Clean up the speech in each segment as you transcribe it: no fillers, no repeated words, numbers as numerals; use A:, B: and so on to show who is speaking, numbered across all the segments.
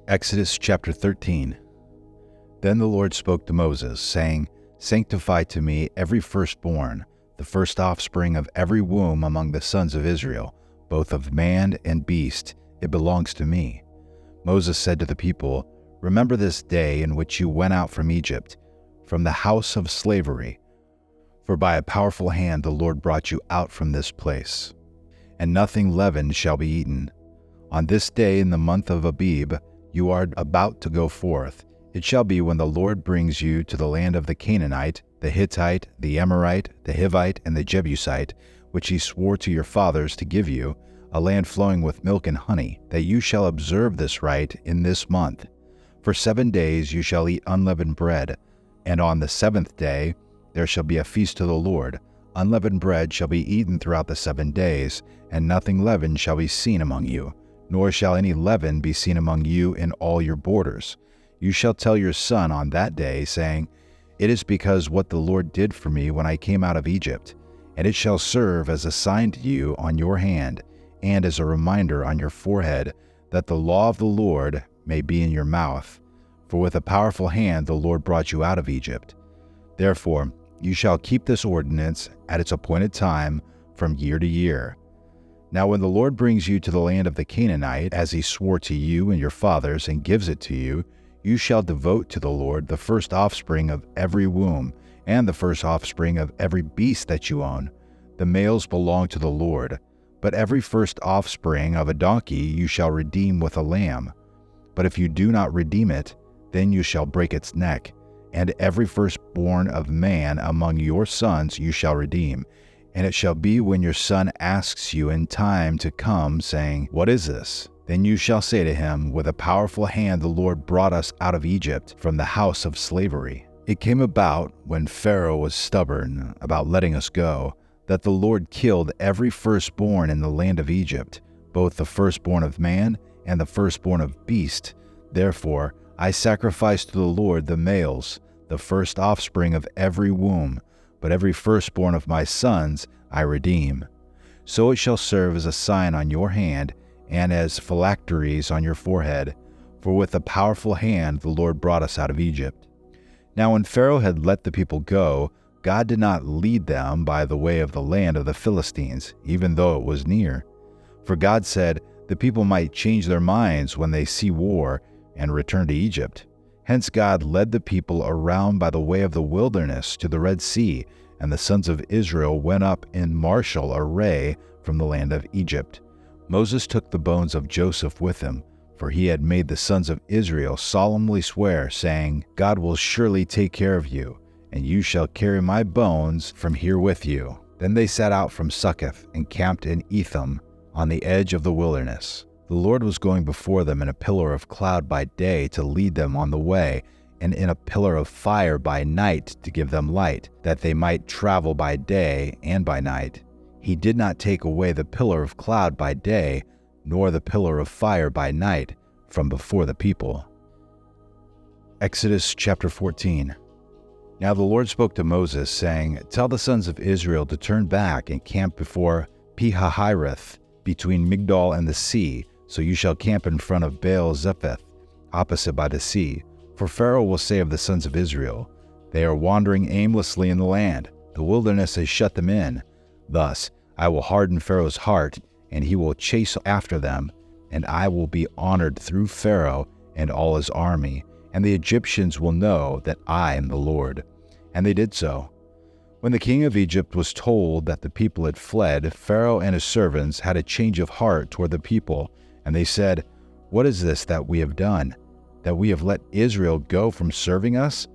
A: Exodus chapter 13. Then the Lord spoke to Moses, saying, Sanctify to me every firstborn, the first offspring of every womb among the sons of Israel, both of man and beast. It belongs to me. Moses said to the people, Remember this day in which you went out from Egypt, from the house of slavery. For by a powerful hand the Lord brought you out from this place. And nothing leavened shall be eaten. On this day in the month of Abib, you are about to go forth. It shall be when the Lord brings you to the land of the Canaanite, the Hittite, the Amorite, the Hivite, and the Jebusite, which he swore to your fathers to give you, a land flowing with milk and honey, that you shall observe this rite in this month. For 7 days you shall eat unleavened bread, and on the 7th day there shall be a feast to the Lord. Unleavened bread shall be eaten throughout the 7 days, and nothing leavened shall be seen among you, nor shall any leaven be seen among you in all your borders. You shall tell your son on that day, saying, It is because what the Lord did for me when I came out of Egypt, and it shall serve as a sign to you on your hand, and as a reminder on your forehead, that the law of the Lord may be in your mouth. For with a powerful hand the Lord brought you out of Egypt. Therefore you shall keep this ordinance at its appointed time from year to year. Now when the Lord brings you to the land of the Canaanite, as he swore to you and your fathers, and gives it to you, you shall devote to the Lord the first offspring of every womb, and the first offspring of every beast that you own. The males belong to the Lord. But every first offspring of a donkey you shall redeem with a lamb. But if you do not redeem it, then you shall break its neck. And every firstborn of man among your sons you shall redeem. And it shall be when your son asks you in time to come, saying, What is this? Then you shall say to him, With a powerful hand the Lord brought us out of Egypt, from the house of slavery. It came about, when Pharaoh was stubborn about letting us go, that the Lord killed every firstborn in the land of Egypt, both the firstborn of man and the firstborn of beast. Therefore I sacrifice to the Lord the males, the first offspring of every womb, but every firstborn of my sons I redeem. So it shall serve as a sign on your hand, and as phylacteries on your forehead, for with a powerful hand the Lord brought us out of Egypt. Now when Pharaoh had let the people go, God did not lead them by the way of the land of the Philistines, even though it was near. For God said, the people might change their minds when they see war and return to Egypt. Hence God led the people around by the way of the wilderness to the Red Sea, and the sons of Israel went up in martial array from the land of Egypt. Moses took the bones of Joseph with him, for he had made the sons of Israel solemnly swear, saying, God will surely take care of you, and you shall carry my bones from here with you. Then they set out from Succoth and camped in Etham on the edge of the wilderness. The Lord was going before them in a pillar of cloud by day to lead them on the way, and in a pillar of fire by night to give them light, that they might travel by day and by night. He did not take away the pillar of cloud by day, nor the pillar of fire by night from before the people. Exodus chapter 14. Now the Lord spoke to Moses, saying, Tell the sons of Israel to turn back and camp before Pi-hahiroth, between Migdol and the sea, so you shall camp in front of Baal-zepheth, opposite by the sea. For Pharaoh will say of the sons of Israel, They are wandering aimlessly in the land. The wilderness has shut them in. Thus I will harden Pharaoh's heart, and he will chase after them, and I will be honored through Pharaoh and all his army, and the Egyptians will know that I am the Lord. And they did so. When the king of Egypt was told that the people had fled, Pharaoh and his servants had a change of heart toward the people, and they said, What is this that we have done, that we have let Israel go from serving us?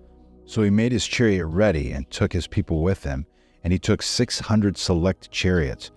A: So he made his chariot ready and took his people with him, and he took 600 select chariots,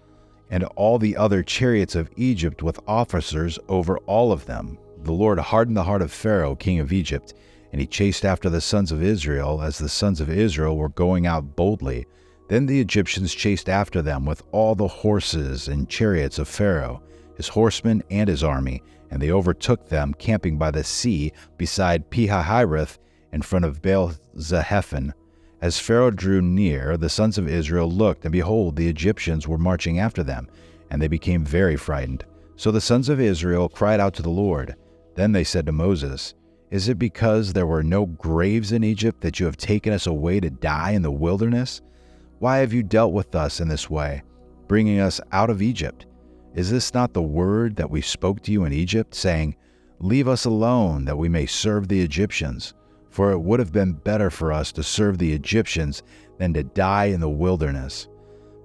A: and all the other chariots of Egypt with officers over all of them. The Lord hardened the heart of Pharaoh, king of Egypt, and he chased after the sons of Israel as the sons of Israel were going out boldly. Then the Egyptians chased after them with all the horses and chariots of Pharaoh, his horsemen and his army, and they overtook them camping by the sea beside Pi-hahiroth in front of Baal-zephon. As Pharaoh drew near, the sons of Israel looked, and behold, the Egyptians were marching after them, and they became very frightened. So the sons of Israel cried out to the Lord. Then they said to Moses, "Is it because there were no graves in Egypt that you have taken us away to die in the wilderness? Why have you dealt with us in this way, bringing us out of Egypt? Is this not the word that we spoke to you in Egypt, saying, 'Leave us alone, that we may serve the Egyptians'? For it would have been better for us to serve the Egyptians than to die in the wilderness."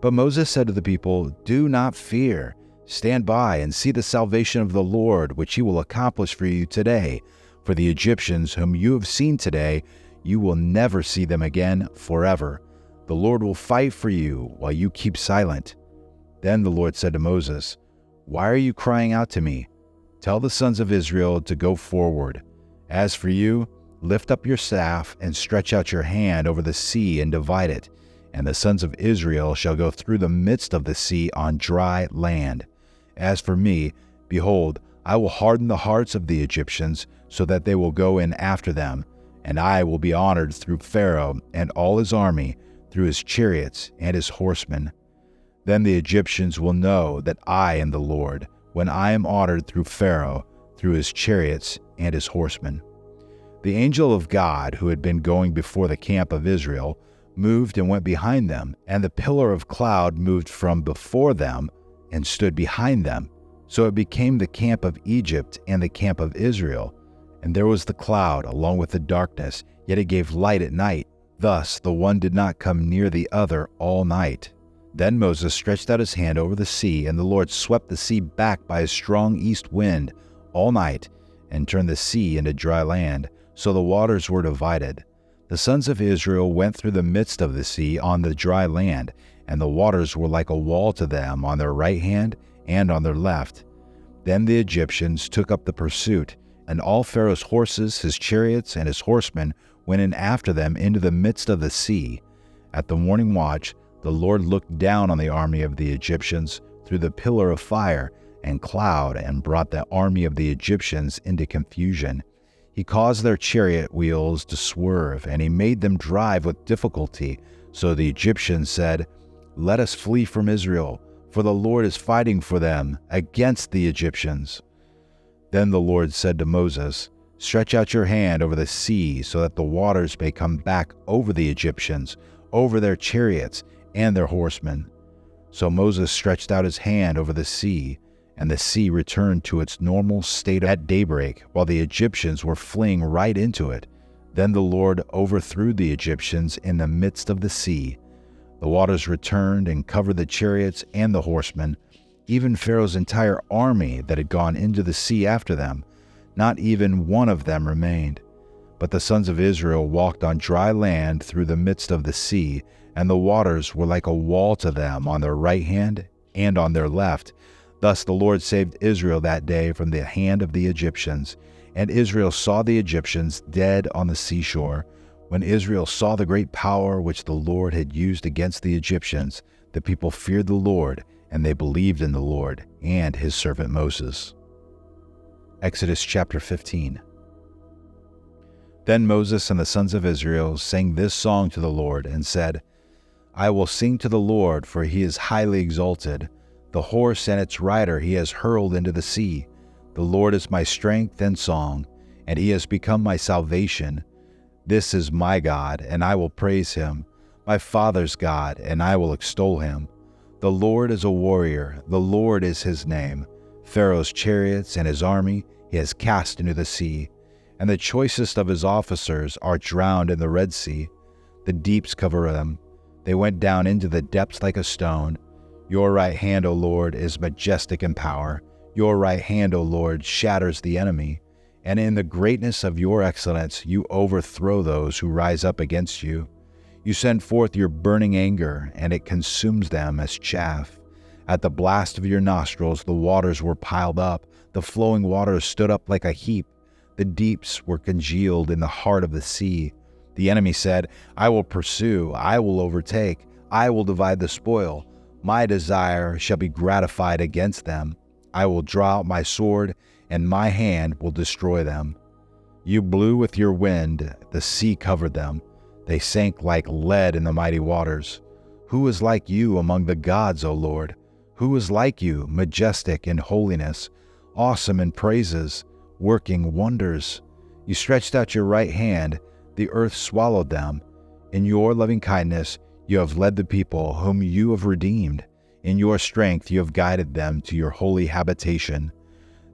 A: But Moses said to the people, "Do not fear. Stand by and see the salvation of the Lord, which he will accomplish for you today. For the Egyptians whom you have seen today, you will never see them again forever. The Lord will fight for you while you keep silent." Then the Lord said to Moses, "Why are you crying out to me? Tell the sons of Israel to go forward. As for you, lift up your staff and stretch out your hand over the sea and divide it, and the sons of Israel shall go through the midst of the sea on dry land. As for me, behold, I will harden the hearts of the Egyptians, so that they will go in after them, and I will be honored through Pharaoh and all his army, through his chariots and his horsemen. Then the Egyptians will know that I am the Lord, when I am honored through Pharaoh, through his chariots and his horsemen." The angel of God, who had been going before the camp of Israel, moved and went behind them, and the pillar of cloud moved from before them and stood behind them. So it became the camp of Egypt and the camp of Israel. And there was the cloud along with the darkness, yet it gave light at night. Thus the one did not come near the other all night. Then Moses stretched out his hand over the sea, and the Lord swept the sea back by a strong east wind all night, and turned the sea into dry land, so the waters were divided. The sons of Israel went through the midst of the sea on the dry land, and the waters were like a wall to them on their right hand and on their left. Then the Egyptians took up the pursuit, and all Pharaoh's horses, his chariots, and his horsemen went in after them into the midst of the sea. At the morning watch, the Lord looked down on the army of the Egyptians through the pillar of fire and cloud, and brought the army of the Egyptians into confusion. He caused their chariot wheels to swerve, and he made them drive with difficulty. So the Egyptians said, "Let us flee from Israel, for the Lord is fighting for them against the Egyptians." Then the Lord said to Moses, "Stretch out your hand over the sea, so that the waters may come back over the Egyptians, over their chariots and their horsemen." So Moses stretched out his hand over the sea, and the sea returned to its normal state at daybreak, while the Egyptians were fleeing right into it. Then the Lord overthrew the Egyptians in the midst of the sea. The waters returned and covered the chariots and the horsemen, even Pharaoh's entire army that had gone into the sea after them. Not even one of them remained. But the sons of Israel walked on dry land through the midst of the sea, and the waters were like a wall to them on their right hand and on their left. Thus the Lord saved Israel that day from the hand of the Egyptians. And Israel saw the Egyptians dead on the seashore. When Israel saw the great power which the Lord had used against the Egyptians, the people feared the Lord, and they believed in the Lord and his servant Moses. Exodus chapter 15. Then Moses and the sons of Israel sang this song to the Lord and said, "I will sing to the Lord, for he is highly exalted. The horse and its rider he has hurled into the sea. The Lord is my strength and song, and he has become my salvation. This is my God, and I will praise him, my father's God, and I will extol him. The Lord is a warrior, the Lord is his name. Pharaoh's chariots and his army he has cast into the sea, and the choicest of his officers are drowned in the Red Sea. The deeps cover them. They went down into the depths like a stone. Your right hand, O Lord, is majestic in power. Your right hand, O Lord, shatters the enemy. And in the greatness of your excellence, you overthrow those who rise up against you. You send forth your burning anger, and it consumes them as chaff. At the blast of your nostrils, the waters were piled up. The flowing waters stood up like a heap. The deeps were congealed in the heart of the sea. The enemy said, I will pursue, I will overtake, I will divide the spoil. My desire shall be gratified against them. I will draw out my sword, and my hand will destroy them. You blew with your wind, the sea covered them. They sank like lead in the mighty waters. Who is like you among the gods, O Lord? Who is like you, majestic in holiness, awesome in praises, working wonders. You stretched out your right hand, the earth swallowed them. In your loving kindness you have led the people whom you have redeemed. In your strength you have guided them to your holy habitation.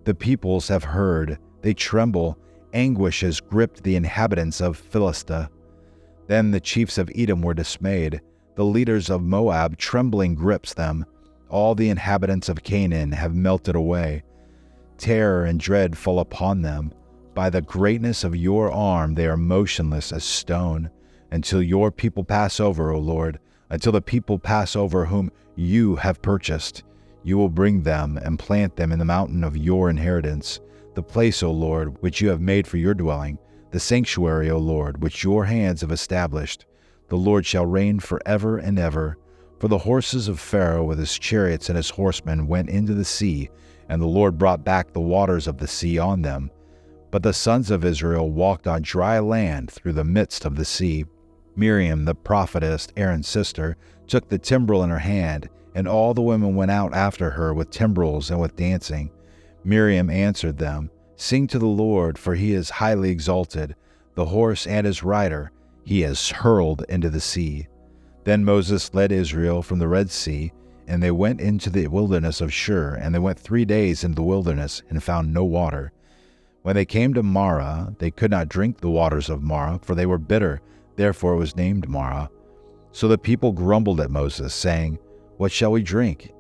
A: The peoples have heard, they tremble, anguish has gripped the inhabitants of Philistia. Then the chiefs of Edom were dismayed, the leaders of Moab trembling grips them. All the inhabitants of Canaan have melted away. Terror and dread fall upon them. By the greatness of your arm they are motionless as stone, until your people pass over, O Lord, until the people pass over whom you have purchased. You will bring them and plant them in the mountain of your inheritance, the place, O Lord, which you have made for your dwelling, the sanctuary, O Lord, which your hands have established. The Lord shall reign forever and ever. For the horses of Pharaoh with his chariots and his horsemen went into the sea, and the Lord brought back the waters of the sea on them. But the sons of Israel walked on dry land through the midst of the sea. Miriam, the prophetess, Aaron's sister, took the timbrel in her hand, and all the women went out after her with timbrels and with dancing. Miriam answered them, "Sing to the Lord, for he is highly exalted. The horse and his rider he has hurled into the sea." Then Moses led Israel from the Red Sea, and they went into the wilderness of Shur, and they went 3 days into the wilderness and found no water. When they came to Marah, they could not drink the waters of Marah, for they were bitter. Therefore it was named Marah. So the people grumbled at Moses, saying, "What shall we drink?"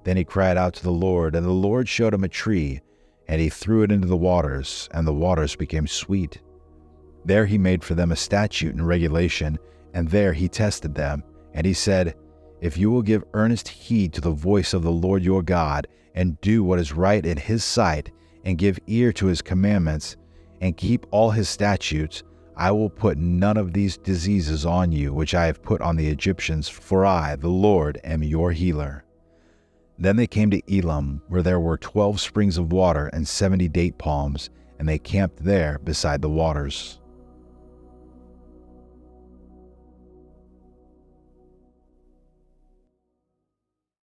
A: Then he cried out to the Lord, and the Lord showed him a tree, and he threw it into the waters, and the waters became sweet. There he made for them a statute and regulation, and there he tested them. And he said, "If you will give earnest heed to the voice of the Lord your God, and do what is right in his sight, and give ear to his commandments, and keep all his statutes, I will put none of these diseases on you which I have put on the Egyptians, for I, the Lord, am your healer." Then they came to Elam, where there were 12 springs of water and 70 date palms, and they camped there beside the waters.